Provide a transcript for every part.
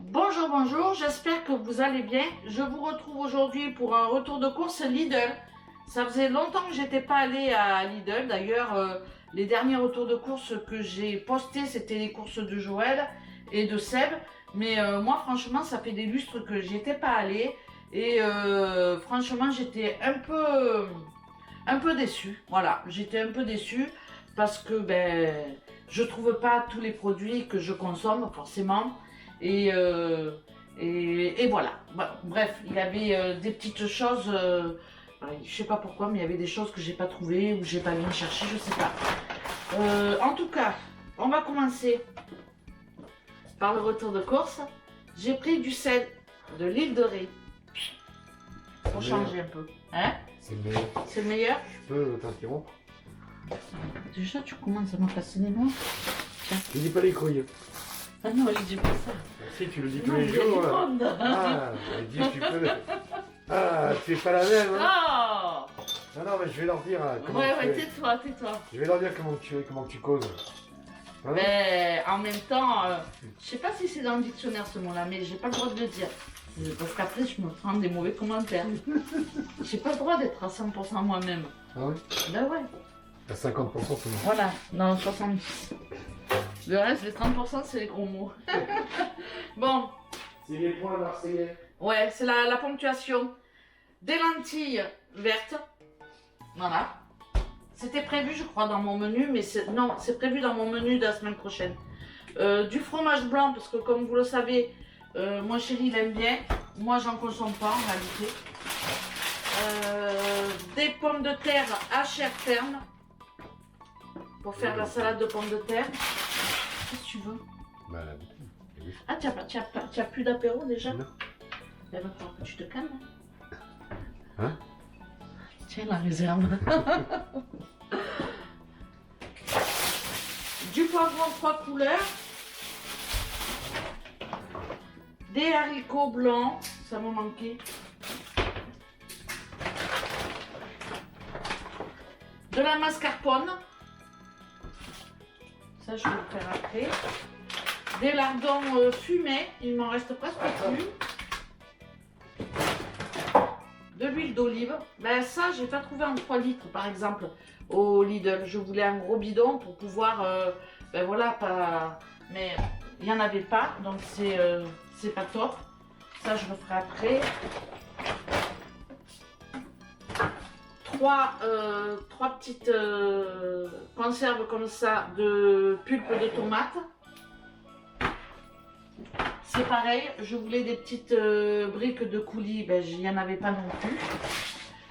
Bonjour, bonjour, j'espère que vous allez bien. Je vous retrouve aujourd'hui pour un retour de course Lidl. Ça faisait longtemps que j'étais pas allée à Lidl. D'ailleurs, les derniers retours de course que j'ai postés, c'était les courses de Joël et de Seb. Mais moi, franchement, ça fait des lustres que j'y étais pas allée. Et franchement, j'étais un peu déçue. Voilà, j'étais un peu déçue parce que je trouve pas tous les produits que je consomme forcément. Et voilà. Bref, il y avait des petites choses, je sais pas pourquoi, mais il y avait des choses que j'ai pas trouvées ou j'ai pas bien cherché, je sais pas. En tout cas, on va commencer par le retour de course. J'ai pris du sel de l'île de Ré pour changer un peu. Hein? C'est le meilleur. C'est le meilleur? Je peux t'interrompre? Déjà, tu commences à me casser les noix. Tiens. Tu dis pas les couilles. Ah non, je dis pas ça. Si, tu le dis tous Non, les il y a jours. du Là. monde. Ah, dis tu peux. Ah, tu es pas la même. Hein. Oh! Non, non, mais je vais leur dire. Comment Ouais, tu es. tais-toi, tais-toi. Je vais leur dire comment tu causes. Hein? Mais en même temps, je sais pas si c'est dans le dictionnaire ce mot-là, mais j'ai pas le droit de le dire. Parce qu'après, je me prends des mauvais commentaires. J'ai pas le droit d'être à 100% moi-même. Ah oui? Ben ouais. À 50% c'est bon. Voilà, non, 70. Le reste, les 30%, c'est les gros mots. Bon, C'est les points marseillais. ouais, c'est la ponctuation. Des lentilles vertes. Voilà. C'était prévu, je crois, dans mon menu, mais non, c'est prévu dans mon menu de la semaine prochaine. Du fromage blanc, parce que comme vous le savez, mon chéri il aime bien. Moi, j'en consomme pas en réalité. Des pommes de terre à chair ferme pour faire la salade de pommes de terre. Qu'est-ce que tu veux? Bah, la bouteille. Ah, tu as plus d'apéro déjà? Non. Il va falloir que tu te calmes. Hein? Tiens la réserve. Du poivron 3 couleurs. Des haricots blancs, ça me manquait. De la mascarpone. Ça, je vais le faire après. Des lardons fumés, il m'en reste presque plus. De l'huile d'olive. Ben ça, j'ai pas trouvé en 3 litres par exemple au Lidl. Je voulais un gros bidon pour pouvoir, ben voilà, pas. Mais il n'y en avait pas, donc c'est pas top. Ça, je le ferai après. Trois petites conserves comme ça de pulpe de tomate. C'est pareil, je voulais des petites briques de coulis, ben il n'y en avait pas non plus.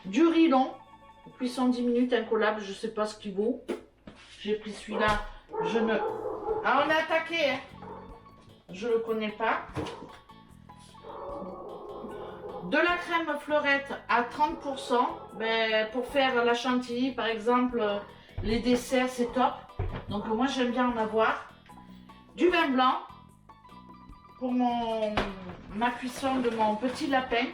Du riz long, cuisson 10 minutes, incollable, je sais pas ce qu'il vaut. J'ai pris celui-là, je ne... Ah, on est attaqué, hein. Je le connais pas. De la crème fleurette à 30%, ben, pour faire la chantilly par exemple, les desserts c'est top. Donc moi j'aime bien en avoir. Du vin blanc pour ma cuisson de mon petit lapin.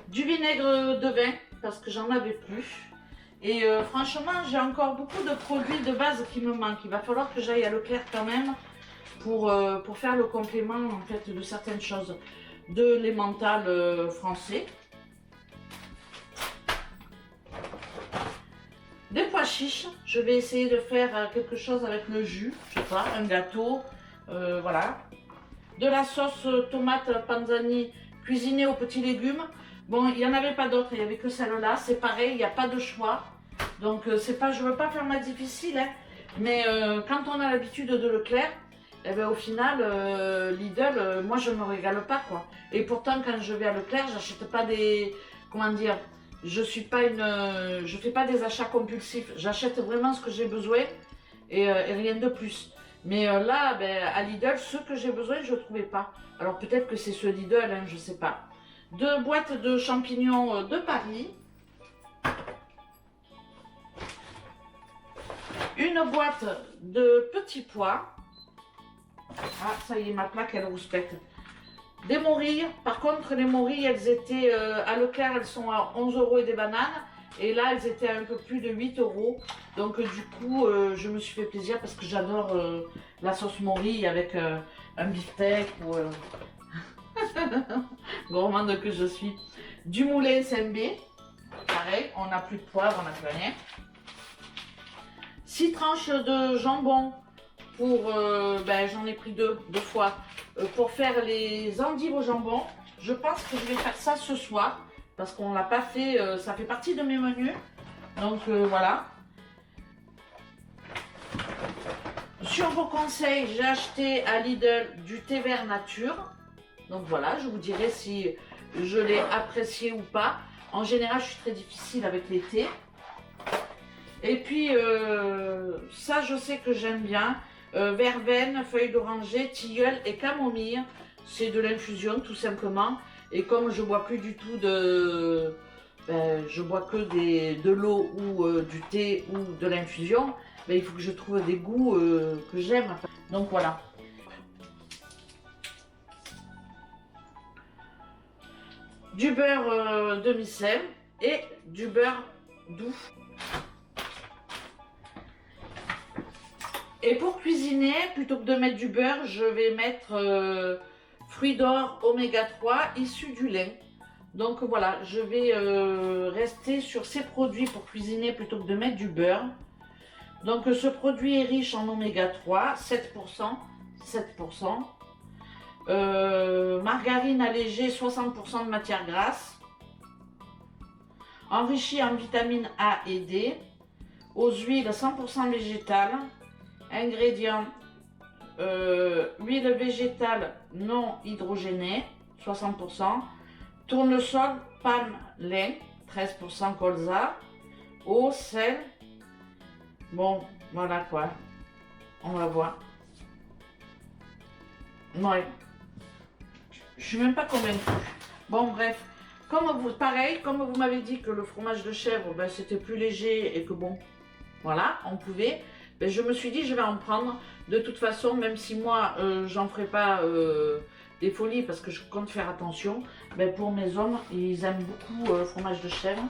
Du vinaigre de vin parce que j'en avais plus. Et franchement j'ai encore beaucoup de produits de base qui me manquent. Il va falloir que j'aille à Leclerc quand même. Pour faire le complément en fait de certaines choses de l'emmental français. Des pois chiches, je vais essayer de faire quelque chose avec le jus, je sais pas, un gâteau, voilà. De la sauce tomate panzani cuisinée aux petits légumes. Bon, il n'y en avait pas d'autres, il n'y avait que celle-là, c'est pareil, il n'y a pas de choix. Donc c'est pas, je veux pas faire ma difficile, hein, mais quand on a l'habitude de Leclerc, et ben au final, Lidl, moi je me régale pas quoi. Et pourtant quand je vais à Leclerc, j'achète pas des, comment dire, je fais pas des achats compulsifs. J'achète vraiment ce que j'ai besoin et rien de plus. Mais là, ben, à Lidl, ce que j'ai besoin, je ne trouvais pas. Alors peut-être que c'est ce Lidl, hein, je sais pas. 2 boîtes de champignons de Paris. Une boîte de petits pois. Ah, ça y est, ma plaque, elle rouspète. Des morilles. Par contre, les morilles, elles étaient à Leclerc, elles sont à 11 € et des bananes. Et là, elles étaient à un peu plus de 8 €. Donc du coup, je me suis fait plaisir parce que j'adore la sauce Mori avec un beefsteak ou... gourmande que je suis. Du moulet SMB. Pareil, on n'a plus de poivre, on n'a plus rien. 6 tranches de jambon pour... j'en ai pris deux fois. Pour faire les endives au jambon. Je pense que je vais faire ça ce soir. Parce qu'on l'a pas fait, ça fait partie de mes menus. Donc voilà. Sur vos conseils, j'ai acheté à Lidl du thé vert nature. Donc voilà, je vous dirai si je l'ai apprécié ou pas. En général, je suis très difficile avec les thés. Et puis, ça, je sais que j'aime bien. Verveine, feuille d'oranger, tilleul et camomille. C'est de l'infusion, tout simplement. Et comme je bois plus du tout de... je bois que de l'eau ou du thé ou de l'infusion, il faut que je trouve des goûts que j'aime. Donc voilà. Du beurre demi-sel et du beurre doux. Et pour cuisiner, plutôt que de mettre du beurre, je vais mettre fruits d'or oméga 3 issus du lait. Donc voilà, je vais rester sur ces produits pour cuisiner plutôt que de mettre du beurre. Donc ce produit est riche en oméga 3, 7%. Margarine allégée, 60% de matière grasse. Enrichi en vitamines A et D. Aux huiles 100% végétales. Ingrédients, huile végétale non hydrogénée, 60%. Tournesol, palme, lin, 13% colza. Eau, sel. Bon, voilà quoi. On va voir. Ouais. Je suis même pas convaincue. Bon, bref. Pareil, comme vous m'avez dit que le fromage de chèvre, c'était plus léger et que bon, voilà, on pouvait. Je me suis dit, je vais en prendre. De toute façon, même si moi, j'en ferai pas des folies parce que je compte faire attention, pour mes hommes, ils aiment beaucoup le fromage de chèvre.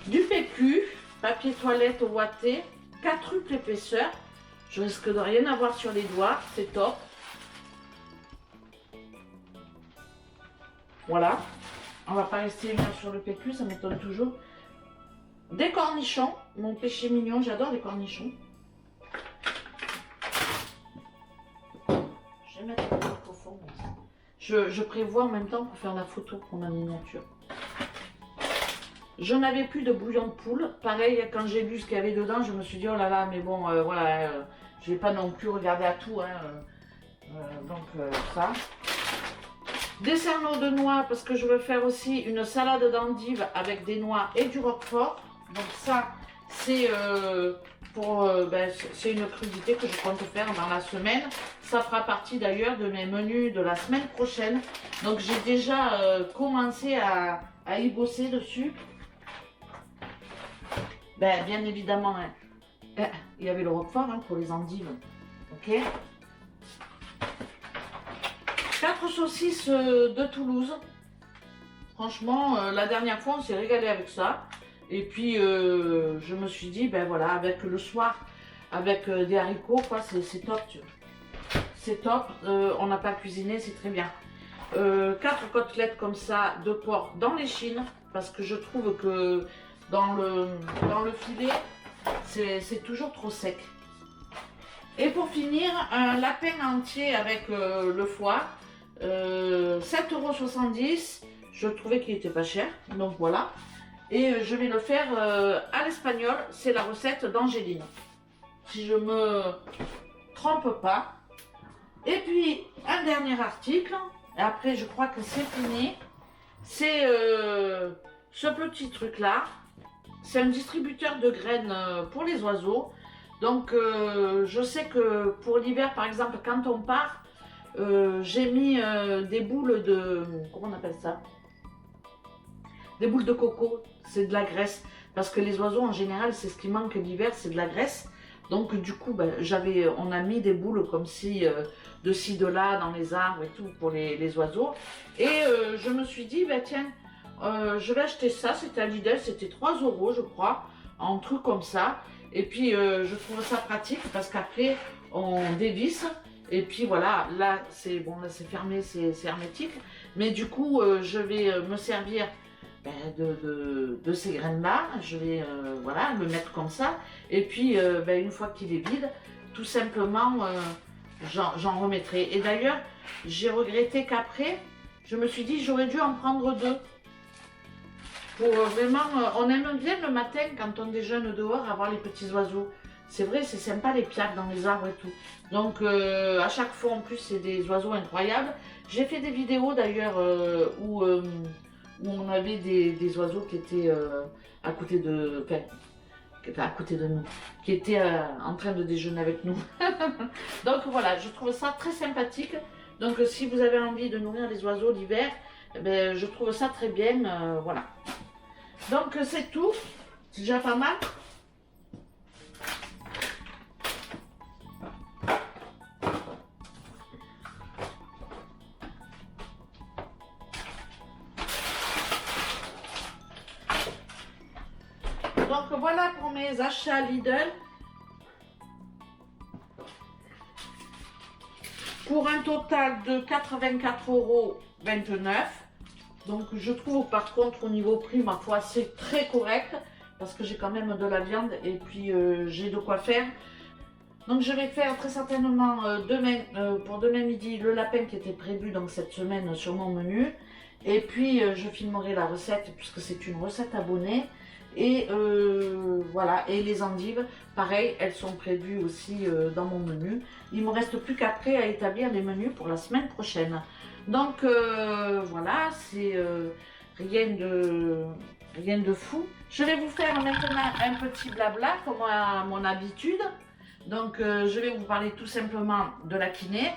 Du PQ, papier toilette ouaté, 4 épaisseur. Je risque de rien avoir sur les doigts, c'est top. Voilà, on va pas rester une heure sur le PQ, ça m'étonne toujours. Des cornichons, mon péché mignon, j'adore les cornichons. Je vais mettre le microphone. Je prévois en même temps pour faire la photo pour ma miniature. Je n'avais plus de bouillon de poule. Pareil, quand j'ai lu ce qu'il y avait dedans, je me suis dit, oh là là, mais bon, voilà, je vais pas non plus regarder à tout. Ça. Des cerneaux de noix, parce que je veux faire aussi une salade d'endives avec des noix et du roquefort. Donc ça, c'est c'est une crudité que je compte faire dans la semaine. Ça fera partie d'ailleurs de mes menus de la semaine prochaine. Donc j'ai déjà commencé à y bosser dessus. Bien évidemment, il y avait le roquefort pour les endives. Ok. 4 saucisses de Toulouse. Franchement, la dernière fois, on s'est régalé avec ça. Et puis, je me suis dit, voilà, avec le soir, avec des haricots, quoi, c'est top. C'est top. On n'a pas cuisiné, c'est très bien. 4 côtelettes comme ça de porc dans l'échine, parce que je trouve que dans le filet, c'est toujours trop sec. Et pour finir, un lapin entier avec le foie. 7,70 €, je trouvais qu'il était pas cher, donc voilà. Et je vais le faire à l'espagnol, c'est la recette d'Angéline, si je me trompe pas. Et puis un dernier article, et après je crois que c'est fini, c'est ce petit truc là, c'est un distributeur de graines pour les oiseaux. Donc je sais que pour l'hiver par exemple, quand on part, j'ai mis des boules de... Comment on appelle ça? Des boules de coco, c'est de la graisse. Parce que les oiseaux en général, c'est ce qui manque l'hiver, c'est de la graisse. Donc du coup, on a mis des boules comme si, de ci, de là, dans les arbres et tout, pour les oiseaux. Et je me suis dit, tiens, je vais acheter ça, c'était à Lidl, c'était 3 € je crois, un truc comme ça. Et puis je trouve ça pratique parce qu'après on dévisse. Et puis voilà, là c'est bon, là c'est fermé, c'est hermétique. Mais du coup, je vais me servir ben, de ces graines-là. Je vais voilà, le mettre comme ça. Et puis ben, une fois qu'il est vide, tout simplement, j'en remettrai. Et d'ailleurs, j'ai regretté qu'après, je me suis dit j'aurais dû en prendre 2. Pour vraiment, on aime bien le matin quand on déjeune dehors avoir les petits oiseaux. C'est vrai, c'est sympa les piafs dans les arbres et tout. Donc à chaque fois en plus c'est des oiseaux incroyables. J'ai fait des vidéos d'ailleurs où on avait des oiseaux qui étaient à côté de, enfin, à côté de nous, qui étaient en train de déjeuner avec nous. Donc voilà, je trouve ça très sympathique. Donc si vous avez envie de nourrir les oiseaux l'hiver, eh ben, je trouve ça très bien, voilà. Donc c'est tout, c'est déjà pas mal. Donc voilà pour mes achats Lidl. Pour un total de 84,29 €. Donc je trouve par contre au niveau prix, ma foi, c'est très correct. Parce que j'ai quand même de la viande et puis j'ai de quoi faire. Donc je vais faire très certainement pour demain midi le lapin qui était prévu donc cette semaine sur mon menu. Et puis je filmerai la recette puisque c'est une recette abonnée. Et voilà, et les endives, pareil, elles sont prévues aussi dans mon menu. Il ne me reste plus qu'après à établir les menus pour la semaine prochaine. Donc voilà, c'est rien de fou. Je vais vous faire maintenant un petit blabla comme à mon habitude. Donc je vais vous parler tout simplement de la kiné.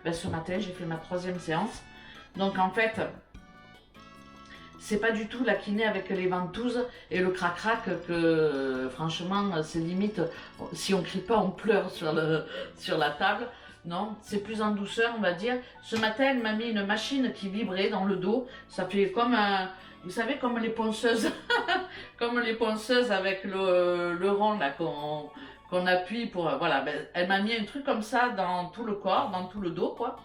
Ben, ce matin j'ai fait ma 3e séance. Donc en fait, c'est pas du tout la kiné avec les ventouses et le crac-crac que franchement c'est limite, si on crie pas on pleure sur la table. Non, c'est plus en douceur on va dire. Ce matin elle m'a mis une machine qui vibrait dans le dos. Ça fait comme vous savez comme les ponceuses, comme les ponceuses avec le rond là qu'on appuie pour, voilà, ben, elle m'a mis un truc comme ça dans tout le corps, dans tout le dos quoi.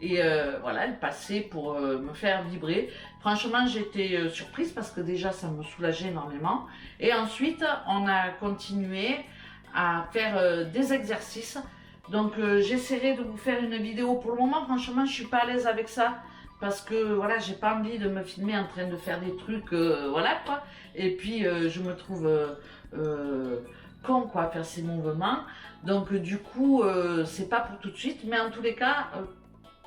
Et voilà, elle passait pour me faire vibrer. Franchement, j'étais surprise parce que déjà, ça me soulageait énormément. Et ensuite, on a continué à faire des exercices. Donc, j'essaierai de vous faire une vidéo. Pour le moment, franchement, je ne suis pas à l'aise avec ça. Parce que, voilà, j'ai pas envie de me filmer en train de faire des trucs, voilà, quoi. Et puis, je me trouve con, quoi, à faire ces mouvements. Donc, du coup, c'est pas pour tout de suite. Mais en tous les cas...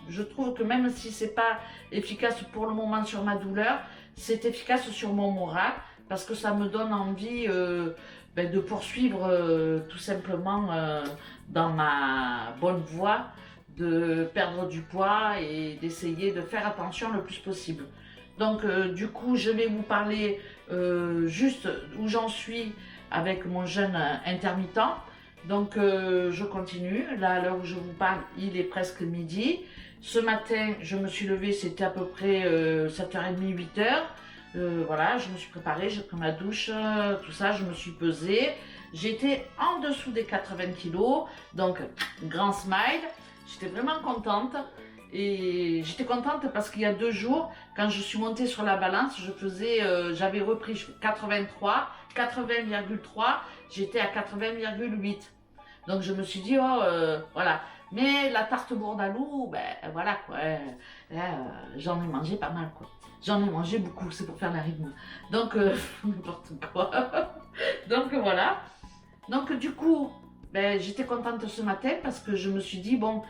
je trouve que même si c'est pas efficace pour le moment sur ma douleur, c'est efficace sur mon moral parce que ça me donne envie ben, de poursuivre tout simplement dans ma bonne voie, de perdre du poids et d'essayer de faire attention le plus possible. Donc du coup, je vais vous parler juste où j'en suis avec mon jeûne intermittent. Donc je continue, là à l'heure où je vous parle, il est presque midi. Ce matin, je me suis levée, c'était à peu près 7h30, 8h. Voilà, je me suis préparée, j'ai pris ma douche, tout ça, je me suis pesée. J'étais en dessous des 80 kg, donc grand smile. J'étais vraiment contente. Et j'étais contente parce qu'il y a 2 jours, quand je suis montée sur la balance, j'avais repris 80,3, j'étais à 80,8. Donc je me suis dit, oh, voilà. Mais la tarte bourdaloue, ben voilà quoi, j'en ai mangé pas mal quoi. J'en ai mangé beaucoup, c'est pour faire la rythme. Donc, n'importe quoi. Donc voilà. Donc du coup, ben, j'étais contente ce matin parce que je me suis dit, bon,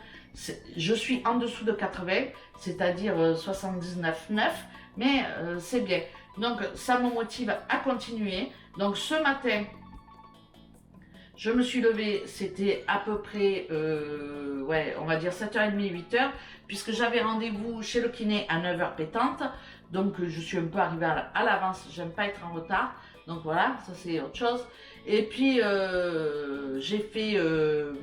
je suis en dessous de 80, c'est-à-dire 79,9, mais c'est bien. Donc ça me motive à continuer. Donc ce matin, je me suis levée, c'était à peu près, ouais, on va dire 7h30, 8h, puisque j'avais rendez-vous chez le kiné à 9h pétante. Donc je suis un peu arrivée à l'avance, j'aime pas être en retard. Donc voilà, ça c'est autre chose. Et puis j'ai fait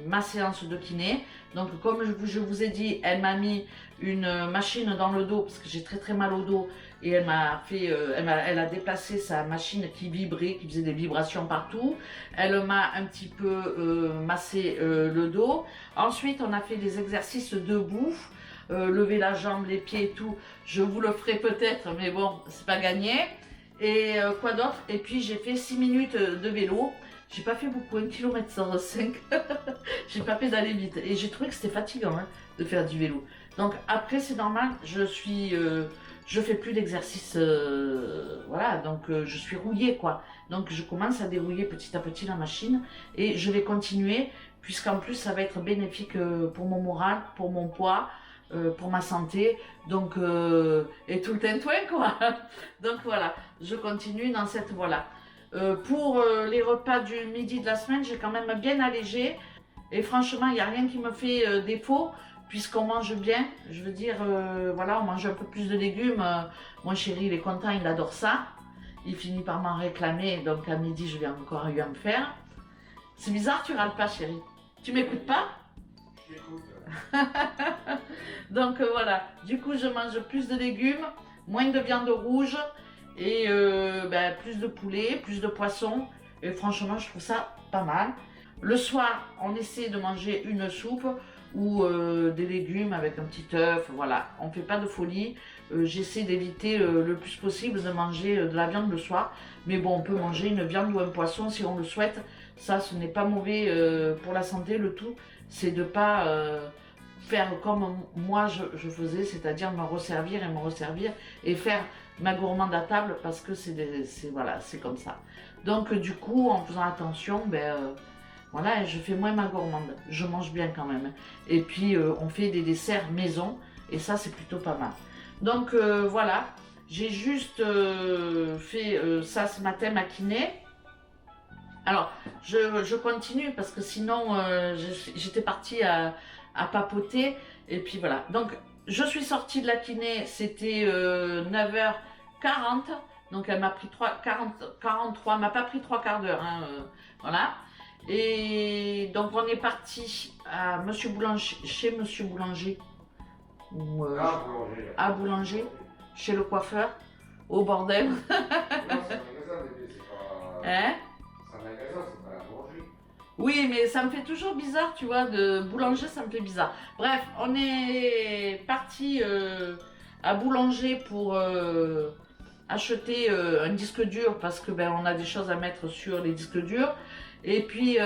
ma séance de kiné. Donc comme je vous ai dit, elle m'a mis une machine dans le dos parce que j'ai très mal au dos. Et elle m'a fait, elle a déplacé sa machine qui vibrait, qui faisait des vibrations partout. Elle m'a un petit peu massé le dos. Ensuite, on a fait des exercices debout, lever la jambe, les pieds et tout. Je vous le ferai peut-être, mais bon, c'est pas gagné. Et quoi d'autre? Et puis j'ai fait 6 minutes de vélo. J'ai pas fait beaucoup, 1 km 105. J'ai pas pédalé vite. Et j'ai trouvé que c'était fatigant hein, de faire du vélo. Donc après, c'est normal, je fais plus d'exercice, voilà, donc je suis rouillée quoi. Donc je commence à dérouiller petit à petit la machine et je vais continuer puisqu'en plus ça va être bénéfique pour mon moral, pour mon poids, pour ma santé, donc et tout le tintouin quoi. Donc voilà, je continue dans cette voie-là. Pour les repas du midi de la semaine, j'ai quand même bien allégé et franchement il n'y a rien qui me fait défaut. Puisqu'on mange bien, je veux dire, voilà, on mange un peu plus de légumes. Mon chéri, il est content, il adore ça. Il finit par m'en réclamer, donc à midi, je vais encore lui en faire. C'est bizarre, tu râles pas, chéri. Tu m'écoutes pas? Je t'écoute. Donc voilà, du coup, je mange plus de légumes, moins de viande rouge et plus de poulet, plus de poisson. Et franchement, je trouve ça pas mal. Le soir, on essaie de manger une soupe ou des légumes avec un petit œuf, voilà, on ne fait pas de folie. J'essaie d'éviter le plus possible de manger de la viande le soir, mais bon, on peut manger une viande ou un poisson si on le souhaite, ça ce n'est pas mauvais pour la santé. Le tout, c'est de ne pas faire comme moi je faisais, c'est-à-dire me resservir et faire ma gourmande à table parce que voilà, c'est comme ça. Donc du coup, en faisant attention, voilà, je fais moins ma gourmande, je mange bien quand même. Et puis on fait des desserts maison et ça c'est plutôt pas mal. Donc voilà, j'ai juste fait ça ce matin ma kiné. Alors je continue parce que sinon j'étais partie à papoter et puis voilà. Donc je suis sortie de la kiné, c'était 9h40. Donc elle m'a pris 43, m'a pas pris 3/4 d'heure, hein, voilà. Et donc on est parti à Monsieur Boulanger, chez Monsieur Boulanger, ou Boulanger. à Boulanger, chez le coiffeur, au bordel. Non, c'est un magasin, bébé, c'est pas. Hein? C'est un magasin, c'est pas la boulangerie. Oui, mais ça me fait toujours bizarre, tu vois, de boulanger, ça me fait bizarre. Bref, on est parti à Boulanger pour acheter un disque dur parce que on a des choses à mettre sur les disques durs. Et puis,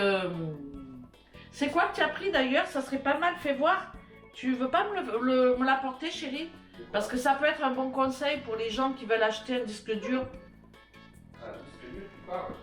c'est quoi que tu as pris d'ailleurs? Ça serait pas mal, fais voir. Tu veux pas me l'apporter, chérie? Parce que ça peut être un bon conseil pour les gens qui veulent acheter un disque dur. Un disque dur, tu parles?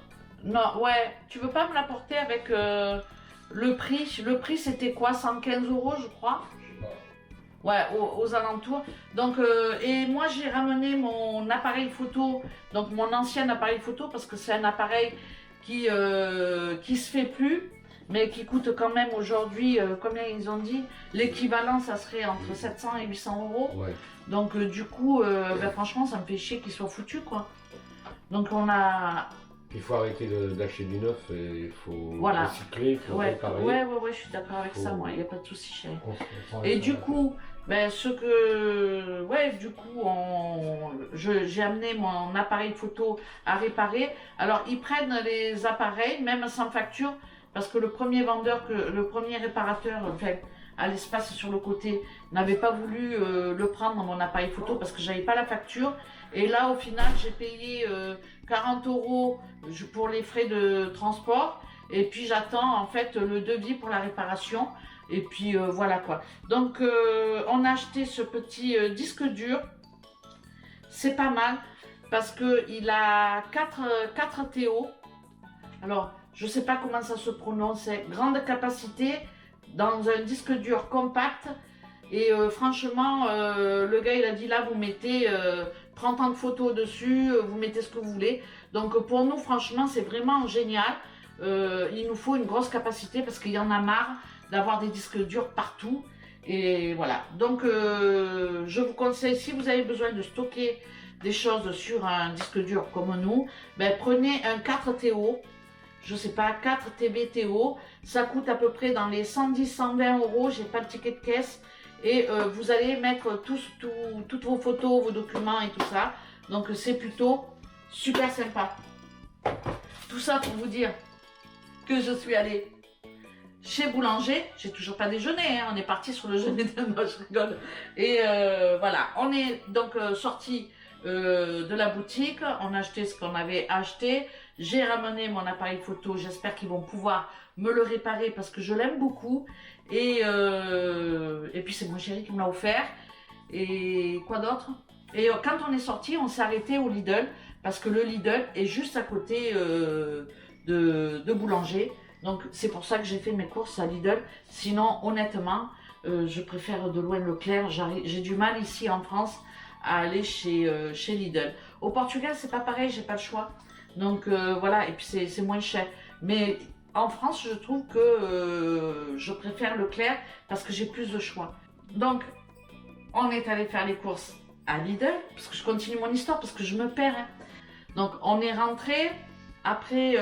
Non, ouais, tu veux pas me l'apporter avec le prix? Le prix c'était quoi? 115 €, je crois? Je sais pas. Ouais, aux alentours. Donc, et moi j'ai ramené mon appareil photo, donc mon ancien appareil photo, parce que c'est un appareil qui se fait plus, mais qui coûte quand même aujourd'hui, combien ils ont dit? L'équivalent, ça serait entre 700 et 800 €. Ouais. Donc, du coup, franchement, ça me fait chier qu'il soit foutu, quoi. Donc, on a. Il faut arrêter d'acheter du neuf, et il faut Voilà. recycler, il faut Ouais, réparer. ouais, je suis d'accord avec ça, Faut- moi, il n'y a pas de souci, chérie. On Et du coup, j'ai amené mon appareil photo à réparer. Alors, ils prennent les appareils, même sans facture, parce que le premier réparateur, enfin, à l'espace sur le côté, n'avait pas voulu le prendre dans mon appareil photo parce que j'avais pas la facture. Et là, au final, j'ai payé 40 € pour les frais de transport. Et puis, j'attends en fait le devis pour la réparation. Et puis voilà quoi. Donc on a acheté ce petit disque dur. C'est pas mal parce que il a 4 TO. Alors je sais pas comment ça se prononce. Grande capacité dans un disque dur compact. Et franchement, le gars il a dit là vous mettez 30 ans de photos dessus, vous mettez ce que vous voulez. Donc pour nous franchement c'est vraiment génial. Il nous faut une grosse capacité parce qu'il y en a marre d'avoir des disques durs partout. Et voilà. Donc je vous conseille, si vous avez besoin de stocker des choses sur un disque dur comme nous, prenez un 4 TO. je sais pas, 4 TBTO. Ça coûte à peu près dans les 110-120 euros. J'ai pas le ticket de caisse. Et vous allez mettre toutes vos photos, vos documents et tout ça. Donc c'est plutôt super sympa. Tout ça pour vous dire que je suis allée chez Boulanger. J'ai toujours pas déjeuné, hein. On est parti sur le jeûner de moi, je rigole. Et voilà, on est donc sorti de la boutique. On a acheté ce qu'on avait acheté. J'ai ramené mon appareil photo. J'espère qu'ils vont pouvoir me le réparer parce que je l'aime beaucoup. Et puis c'est mon chéri qui me l'a offert. Et quoi d'autre? Et quand on est sorti, on s'est arrêté au Lidl parce que le Lidl est juste à côté de Boulanger. Donc c'est pour ça que j'ai fait mes courses à Lidl. Sinon, honnêtement, je préfère de loin Leclerc. J'ai du mal ici en France à aller chez Lidl. Au Portugal, c'est pas pareil, j'ai pas le choix. Donc voilà, et puis c'est moins cher. Mais en France, je trouve que je préfère Leclerc parce que j'ai plus de choix. Donc, on est allé faire les courses à Lidl, parce que je continue mon histoire, parce que je me perds. Hein. Donc, on est rentré. Après,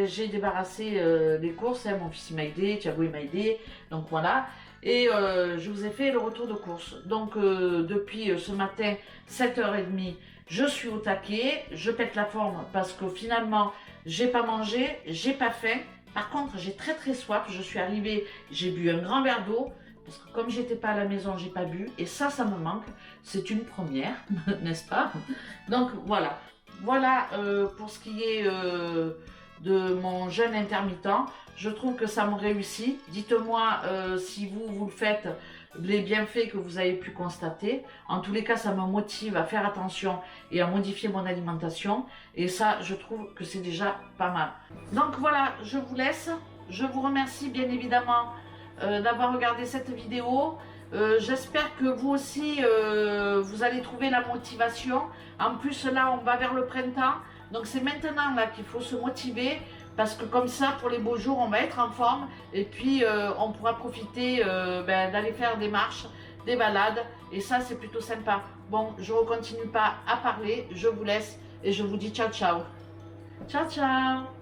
j'ai débarrassé les courses. Hein. Mon fils m'a aidé, Thiago m'a aidé. Donc, voilà. Et je vous ai fait le retour de course. Donc, depuis ce matin, 7h30, je suis au taquet. Je pète la forme parce que finalement, j'ai pas mangé, j'ai pas faim. Par contre, j'ai très très soif. Je suis arrivée, j'ai bu un grand verre d'eau. Parce que comme j'étais pas à la maison, j'ai pas bu. Et ça me manque. C'est une première, n'est-ce pas? Donc voilà. Voilà pour ce qui est de mon jeûne intermittent. Je trouve que ça me réussit. Dites-moi si vous le faites, les bienfaits que vous avez pu constater. En tous les cas, ça me motive à faire attention et à modifier mon alimentation. Et ça, je trouve que c'est déjà pas mal. Donc voilà, je vous laisse. Je vous remercie bien évidemment d'avoir regardé cette vidéo. J'espère que vous aussi, vous allez trouver la motivation. En plus, là, on va vers le printemps. Donc, c'est maintenant là qu'il faut se motiver. Parce que comme ça, pour les beaux jours, on va être en forme. Et puis, on pourra profiter d'aller faire des marches, des balades. Et ça, c'est plutôt sympa. Bon, je ne continue pas à parler. Je vous laisse et je vous dis ciao, ciao. Ciao, ciao.